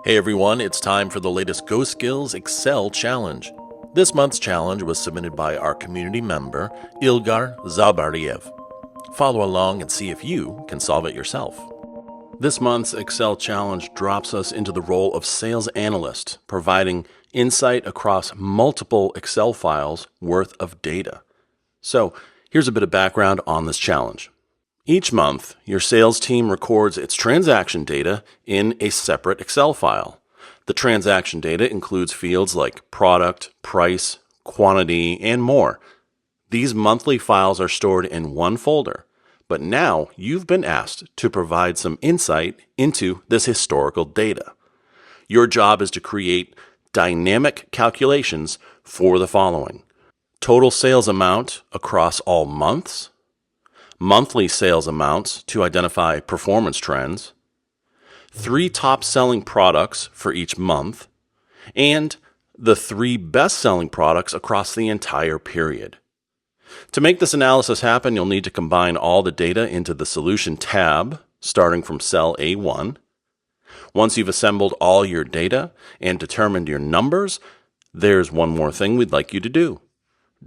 Hey everyone, it's time for the latest GoSkills Excel challenge. This month's challenge was submitted by our community member, Ilgar Zarbaliyev. Follow along and see if you can solve it yourself. This month's Excel challenge drops us into the role of sales analyst, providing insight across multiple Excel files worth of data. So, here's a bit of background on this challenge. Each month, your sales team records its transaction data in a separate Excel file. The transaction data includes fields like product, price, quantity, and more. These monthly files are stored in one folder, but now you've been asked to provide some insight into this historical data. Your job is to create dynamic calculations for the following: total sales amount across all months, monthly sales amounts to identify performance trends, 3 top-selling products for each month, and the 3 best-selling products across the entire period. To make this analysis happen, you'll need to combine all the data into the Solution tab, starting from cell A1. Once you've assembled all your data and determined your numbers, there's one more thing we'd like you to do.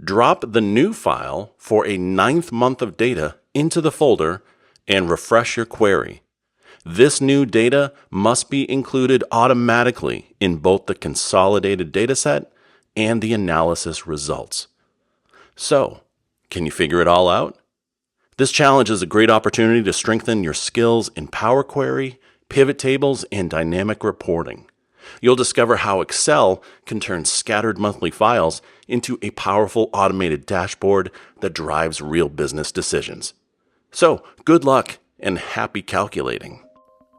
Drop the new file for a 9th month of data into the folder and refresh your query. This new data must be included automatically in both the consolidated dataset and the analysis results. So, can you figure it all out? This challenge is a great opportunity to strengthen your skills in Power Query, pivot tables, and dynamic reporting. You'll discover how Excel can turn scattered monthly files into a powerful automated dashboard that drives real business decisions. So, good luck and happy calculating.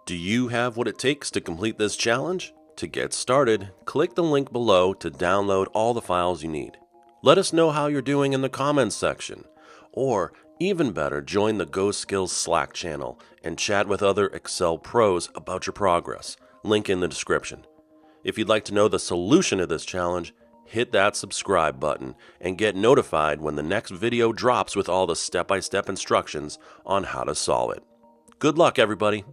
Do you have what it takes to complete this challenge? To get started, click the link below to download all the files you need. Let us know how you're doing in the comments section. Or, even better, join the GoSkills Slack channel and chat with other Excel pros about your progress. Link in the description. If you'd like to know the solution to this challenge, hit that subscribe button and get notified when the next video drops with all the step-by-step instructions on how to solve it. Good luck, everybody!